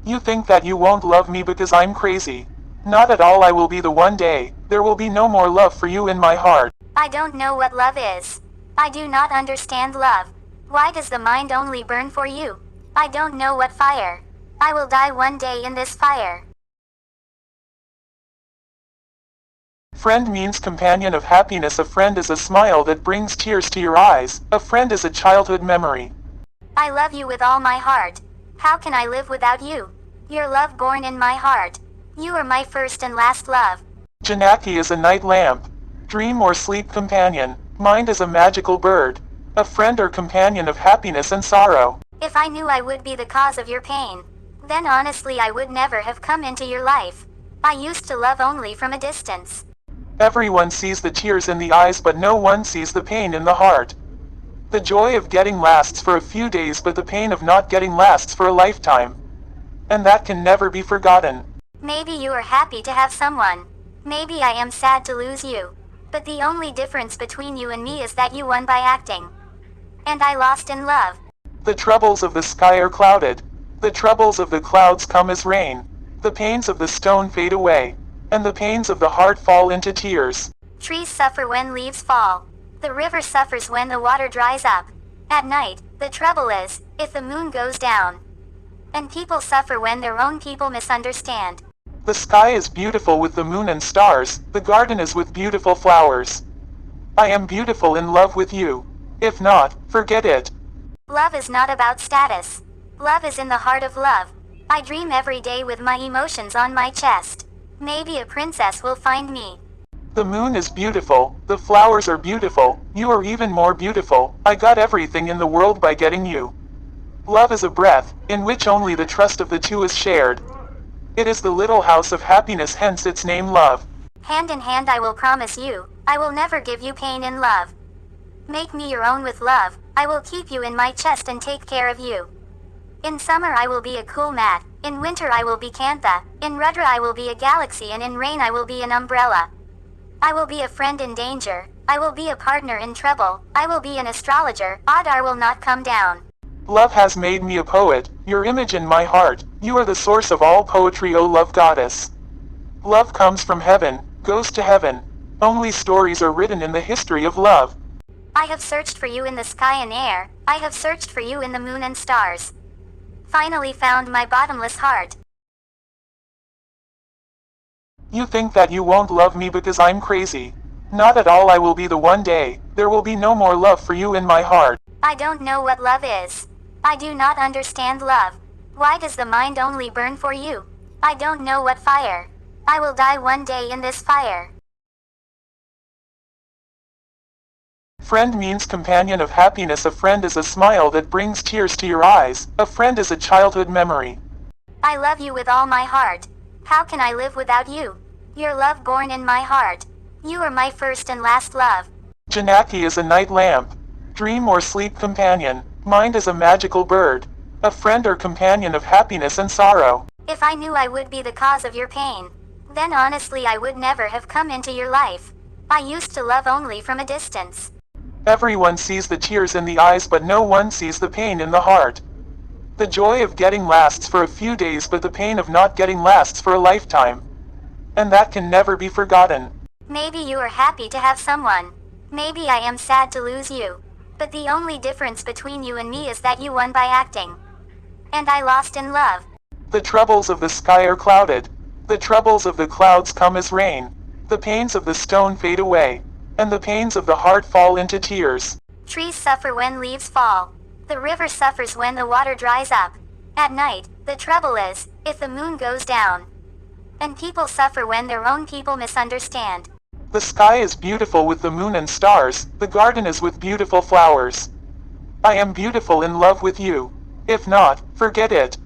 You think that you won't love me because I'm crazy. Not at all. I will be the one day. There will be no more love for you in my heart. I don't know what love is. I do not understand love. Why does the mind only burn for you? I don't know what fire. I will die one day in this fire. Friend means companion of happiness. A friend is a smile that brings tears to your eyes. A friend is a childhood memory. I love you with all my heart. How can I live without you? Your love born in my heart. You are my first and last love. Janaki is a night lamp. Dream or sleep companion. Mind is a magical bird. A friend or companion of happiness and sorrow. If I knew I would be the cause of your pain, then honestly I would never have come into your life. I used to love only from a distance. Everyone sees the tears in the eyes, but no one sees the pain in the heart. The joy of getting lasts for a few days, but the pain of not getting lasts for a lifetime. And that can never be forgotten. Maybe you are happy to have someone. Maybe I am sad to lose you. But the only difference between you and me is that you won by acting. And I lost in love. The troubles of the sky are clouded. The troubles of the clouds come as rain. The pains of the stone fade away. And the pains of the heart fall into tears. Trees suffer when leaves fall. The river suffers when the water dries up. At night, the trouble is, if the moon goes down. And people suffer when their own people misunderstand. The sky is beautiful with the moon and stars. The garden is with beautiful flowers. I am beautiful in love with you. If not, forget it. Love is not about status. Love is in the heart of love. I dream every day with my emotions on my chest. Maybe a princess will find me. The moon is beautiful, the flowers are beautiful, you are even more beautiful. I got everything in the world by getting you. Love is a breath, in which only the trust of the two is shared. It is the little house of happiness, hence its name love. Hand in hand I will promise you, I will never give you pain in love. Make me your own with love, I will keep you in my chest and take care of you. In summer I will be a cool mat, in winter I will be Kantha, in Rudra I will be a galaxy, and in rain I will be an umbrella. I will be a friend in danger, I will be a partner in trouble, I will be an astrologer, Adar will not come down. Love has made me a poet, your image in my heart, you are the source of all poetry, O love goddess. Love comes from heaven, goes to heaven, only stories are written in the history of love. I have searched for you in the sky and air, I have searched for you in the moon and stars. Finally found my bottomless heart. You think that you won't love me because I'm crazy. Not at all. I will be the one day. There will be no more love for you in my heart. I don't know what love is. I do not understand love. Why does the mind only burn for you? I don't know what fire. I will die one day in this fire. Friend means companion of happiness. A friend is a smile that brings tears to your eyes. A friend is a childhood memory. I love you with all my heart. How can I live without you? Your love born in my heart. You are my first and last love. Janaki is a night lamp. Dream or sleep companion. Mind is a magical bird. A friend or companion of happiness and sorrow. If I knew I would be the cause of your pain, then honestly I would never have come into your life. I used to love only from a distance. Everyone sees the tears in the eyes, but no one sees the pain in the heart. The joy of getting lasts for a few days, but the pain of not getting lasts for a lifetime. And that can never be forgotten. Maybe you are happy to have someone. Maybe I am sad to lose you. But the only difference between you and me is that you won by acting. And I lost in love. The troubles of the sky are clouded. The troubles of the clouds come as rain. The pains of the stone fade away. And the pains of the heart fall into tears. Trees suffer when leaves fall. The river suffers when the water dries up. At night, the trouble is, if the moon goes down. And people suffer when their own people misunderstand. The sky is beautiful with the moon and stars. The garden is with beautiful flowers. I am beautiful in love with you. If not, forget it.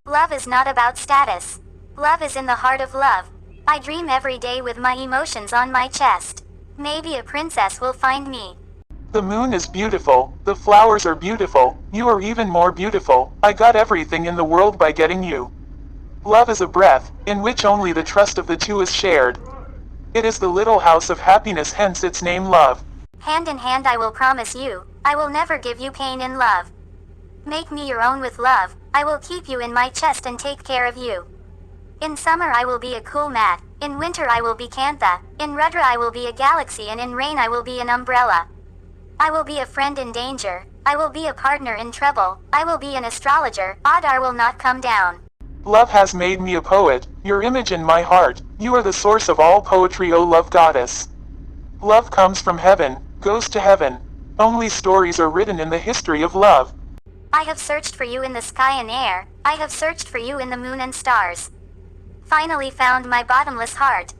Love is not about status. Love is in the heart of love. I dream every day with my emotions on my chest. Maybe a princess will find me. The moon is beautiful, the flowers are beautiful, you are even more beautiful. I got everything in the world by getting you. Love is a breath, in which only the trust of the two is shared. It is the little house of happiness, hence its name love. Hand in hand I will promise you, I will never give you pain in love. Make me your own with love, I will keep you in my chest and take care of you. In summer I will be a cool mat, in winter I will be Kantha, in Rudra I will be a galaxy, and in rain I will be an umbrella. I will be a friend in danger, I will be a partner in trouble, I will be an astrologer, Adar will not come down. Love has made me a poet, your image in my heart, you are the source of all poetry, O love goddess. Love comes from heaven, goes to heaven. Only stories are written in the history of love. I have searched for you in the sky and air, I have searched for you in the moon and stars. Finally found my bottomless heart.